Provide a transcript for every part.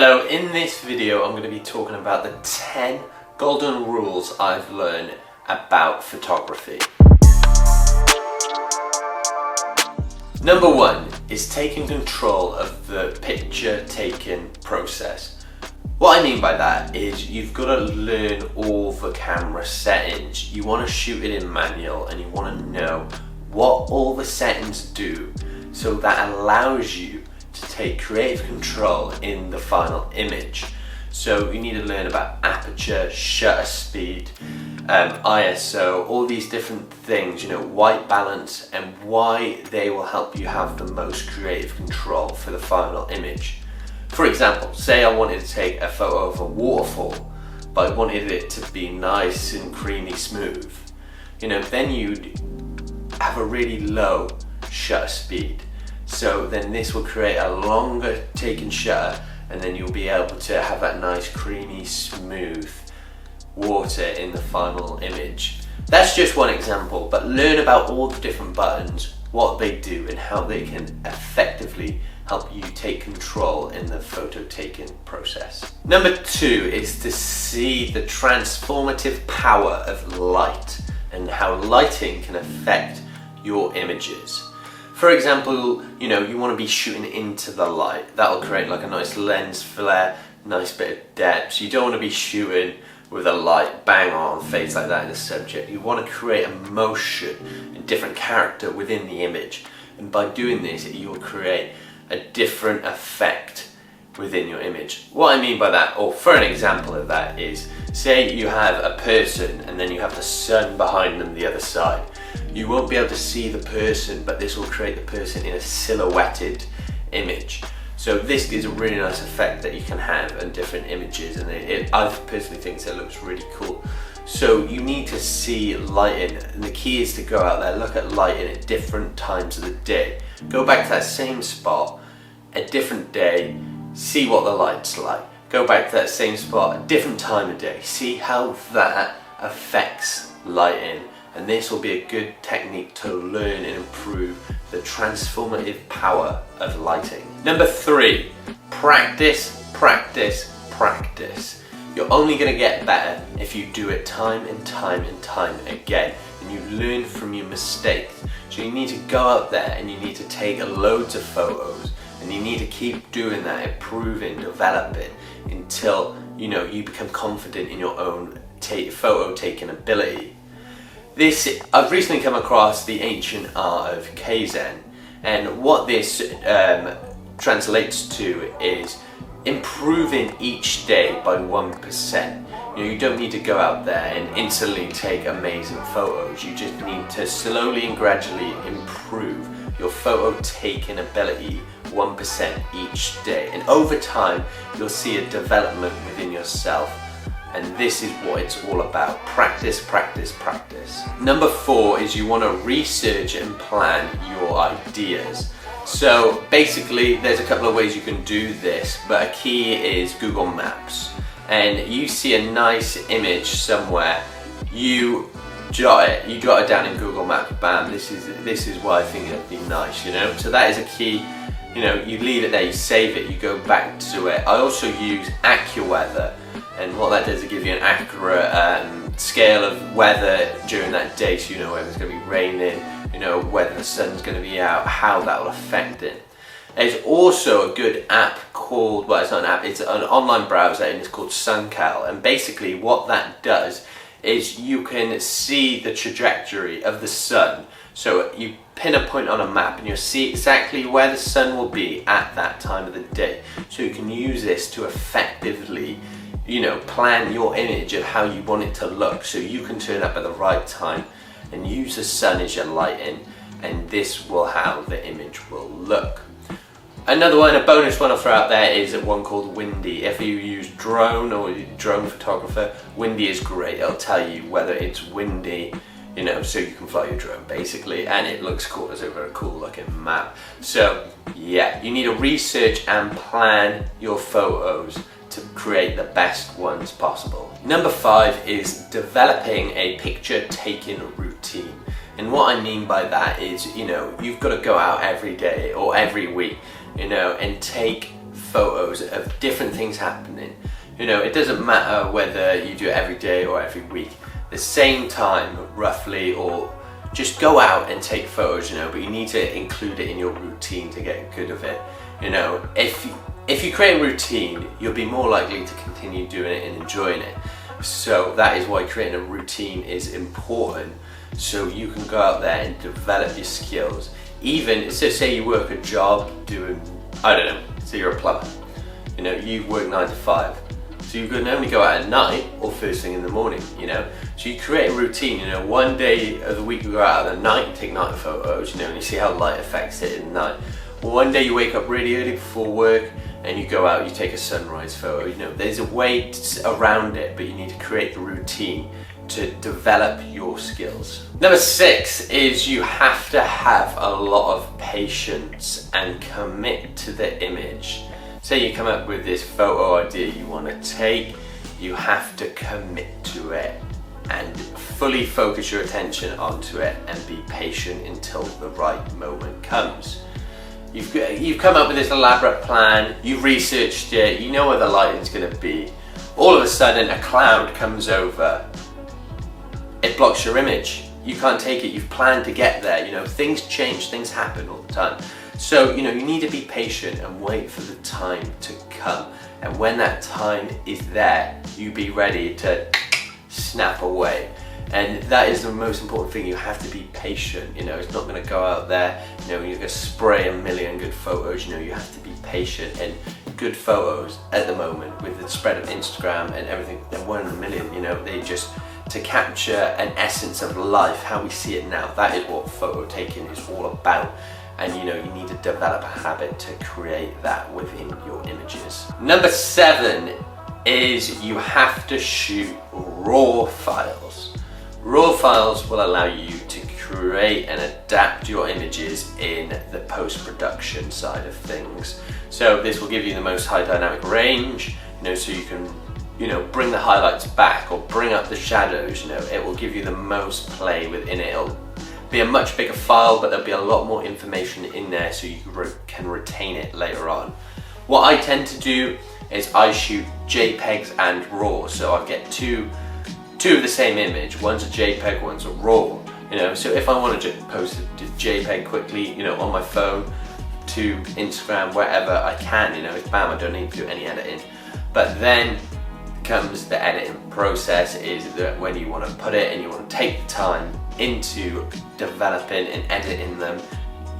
Hello, in this video I'm going to be talking about the 10 golden rules I've learned about photography. Number 1 is taking control of the picture taking process. What I mean by that is you've got to learn all the camera settings. You want to shoot it in manual and you want to know what all the settings do, so that allows you to take creative control in the final image. So you need to learn about aperture, shutter speed, ISO, all these different things, white balance, and why they will help you have the most creative control for the final image. For example, say I wanted to take a photo of a waterfall, but I wanted it to be nice and creamy smooth. Then you'd have a really low shutter speed. So then this will create a longer taken shutter, and then you'll be able to have that nice creamy smooth water in the final image. That's just one example, but learn about all the different buttons, what they do and how they can effectively help you take control in the photo taking process. Number 2 is to see the transformative power of light and how lighting can affect your images. For example, you want to be shooting into the light. That'll create like a nice lens flare, nice bit of depth. So you don't want to be shooting with a light bang on face like that in the subject. You want to create a motion and different character within the image. And by doing this, you'll create a different effect within your image. What I mean by that, or for an example of that, is say you have a person and then you have the sun behind them the other side. You won't be able to see the person, but this will create the person in a silhouetted image. So this is a really nice effect that you can have in different images, and I personally think it looks really cool. So you need to see lighting, and the key is to go out there, look at lighting at different times of the day. Go back to that same spot a different day, see what the light's like. Go back to that same spot a different time of day, see how that affects lighting. And this will be a good technique to learn and improve the transformative power of lighting. Number 3, practice, practice, practice. You're only going to get better if you do it time and time and time again, and you learn from your mistakes. So you need to go out there and you need to take loads of photos, and you need to keep doing that, improving, developing until you become confident in your own photo taking ability. I've recently come across the ancient art of Kaizen, and what this translates to is improving each day by 1%. You don't need to go out there and instantly take amazing photos. You just need to slowly and gradually improve your photo taking ability 1% each day. And over time, you'll see a development within yourself. And this is what it's all about. Practice, practice, practice. Number 4 is you want to research and plan your ideas. So basically, there's a couple of ways you can do this, but a key is Google Maps. And you see a nice image somewhere, you jot it down in Google Maps, bam, this is why I think it'd be nice, So that is a key. You leave it there, you save it, you go back to it. I also use AccuWeather. And what that does is give you an accurate scale of weather during that day, so you know whether it's going to be raining, whether the sun's going to be out, how that will affect it. There's also a good app called, well, it's not an app, it's an online browser, and it's called SunCal. And basically what that does is you can see the trajectory of the sun. So you pin a point on a map and you'll see exactly where the sun will be at that time of the day. So you can use this to effectively plan your image of how you want it to look, so you can turn up at the right time and use the sun as your lighting, and this will how the image will look. Another one, a bonus one I'll throw out there, is one called Windy. If you use drone or drone photographer, Windy is great. It'll tell you whether it's windy, so you can fly your drone basically, and it looks cool. It's a very cool looking map. So yeah, you need to research and plan your photos to create the best ones possible. Number 5 is developing a picture taking routine. And what I mean by that is, you've got to go out every day or every week, and take photos of different things happening. You know, it doesn't matter whether you do it every day or every week. The same time, roughly, or just go out and take photos, you know, but you need to include it in your routine to get good of it. You know, if you create a routine, you'll be more likely to continue doing it and enjoying it. So that is why creating a routine is important, so you can go out there and develop your skills. Even, so say you work a job doing, I don't know, so you're a plumber. You know, you work 9 to 5. So you can only go out at night or first thing in the morning, you know. So you create a routine, you know, one day of the week you go out at the night and take night photos, you know, and you see how light affects it in the night. Or one day you wake up really early before work and you go out, you take a sunrise photo, you know. There's a way around it, but you need to create the routine to develop your skills. Number 6 is you have to have a lot of patience and commit to the image. Say you come up with this photo idea you want to take, you have to commit to it and fully focus your attention onto it and be patient until the right moment comes. You've come up with this elaborate plan, you've researched it, you know where the lighting's going to be. All of a sudden a cloud comes over, it blocks your image. You can't take it, you've planned to get there, you know, things change, things happen all the time. So, you know, you need to be patient and wait for the time to come. And when that time is there, you be ready to snap away. And that is the most important thing. You have to be patient. You know, it's not going to go out there, you know, you're going to spray a million good photos. You know, you have to be patient. And good photos at the moment, with the spread of Instagram and everything, they're 1 in a million. You know, they just, to capture an essence of life, how we see it now, that is what photo taking is all about. And you know, you need to develop a habit to create that within your images. Number 7 is you have to shoot raw files. Raw files will allow you to create and adapt your images in the post-production side of things. So this will give you the most high dynamic range, you know, so you can, you know, bring the highlights back or bring up the shadows, you know, it will give you the most play within it. It'll be a much bigger file, but there'll be a lot more information in there so you can retain it later on. What I tend to do is I shoot JPEGs and RAW, so I get two of the same image. One's a JPEG, one's a RAW. You know, so if I want to post a JPEG quickly, you know, on my phone to Instagram, wherever I can, you know, it's bam, I don't need to do any editing. But then comes the editing process, is that when you want to put it and you want to take the time into developing and editing them,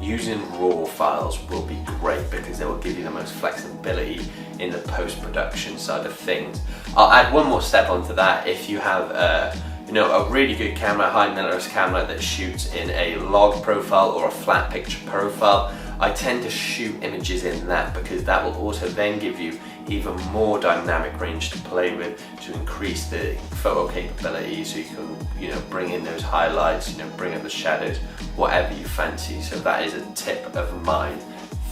using raw files will be great because they will give you the most flexibility in the post-production side of things. I'll add one more step onto that. If you have you know, a really good camera, high mirrorless camera that shoots in a log profile or a flat picture profile, I tend to shoot images in that because that will also then give you even more dynamic range to play with to increase the photo capability, so you can, you know, bring in those highlights, you know, bring in the shadows, whatever you fancy. So that is a tip of mine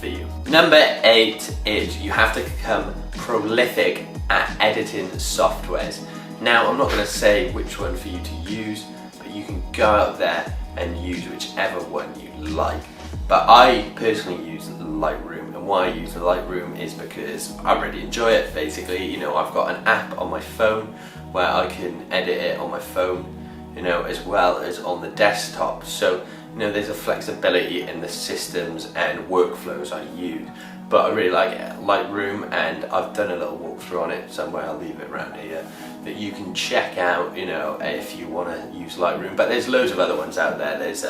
for you. Number 8 is you have to become prolific at editing softwares. Now, I'm not going to say which one for you to use, but you can go out there and use whichever one you like. But I personally use Lightroom, and why I use Lightroom is because I really enjoy it. Basically, you know, I've got an app on my phone where I can edit it on my phone, you know, as well as on the desktop. So, you know, there's a flexibility in the systems and workflows I use. But I really like it, Lightroom, and I've done a little walkthrough on it somewhere. I'll leave it around here that you can check out, you know, if you want to use Lightroom. But there's loads of other ones out there. There's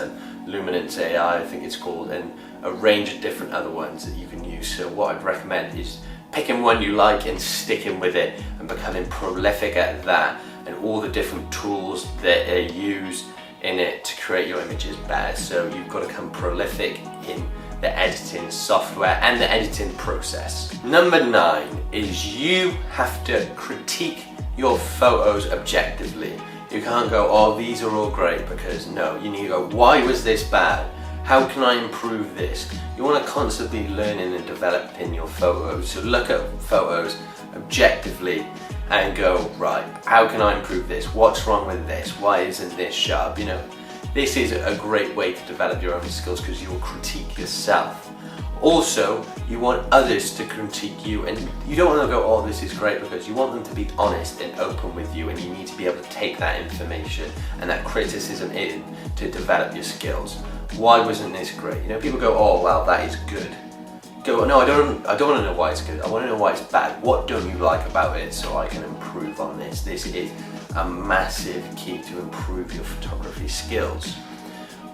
Luminance AI, I think it's called, and a range of different other ones that you can use. So what I'd recommend is picking one you like and sticking with it and becoming prolific at that, and all the different tools that are used in it to create your images better. So you've got to become prolific in the editing software and the editing process. Number 9 is you have to critique your photos objectively. You can't go, oh, these are all great, because no, you need to go, why was this bad? How can I improve this? You want to constantly learning and developing your photos. So look at photos objectively and go, right, how can I improve this? What's wrong with this? Why isn't this sharp? You know, this is a great way to develop your own skills because you'll critique yourself. Also, you want others to critique you, and you don't want to go, oh, this is great, because you want them to be honest and open with you, and you need to be able to take that information and that criticism in to develop your skills. Why wasn't this great? You know, people go, oh, well, that is good. Go, no, I don't want to know why it's good. I want to know why it's bad. What don't you like about it so I can improve on this? This is a massive key to improve your photography skills.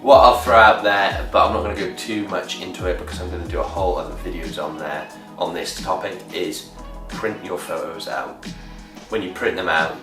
What I'll throw out there, but I'm not going to go too much into it because I'm going to do a whole other videos on there on this topic, is print your photos out. When you print them out,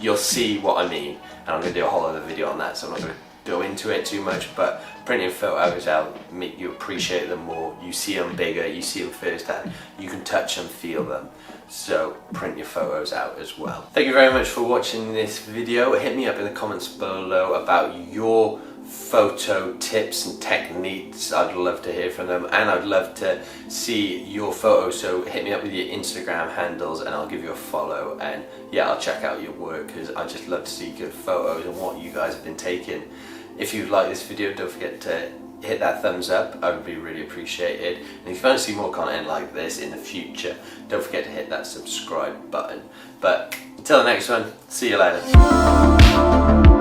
you'll see what I mean, and I'm going to do a whole other video on that, so I'm not going to go into it too much, but printing photos out make you appreciate them more. You see them bigger, you see them firsthand, you can touch and feel them. So print your photos out as well. Thank you very much for watching this video. Hit me up in the comments below about your photo tips and techniques. I'd love to hear from them, and I'd love to see your photos, so hit me up with your Instagram handles and I'll give you a follow, and yeah, I'll check out your work because I just love to see good photos and what you guys have been taking. If you like this video, don't forget to hit that thumbs up. I would be really appreciated, and if you want to see more content like this in the future, don't forget to hit that subscribe button. But until the next one, see you later.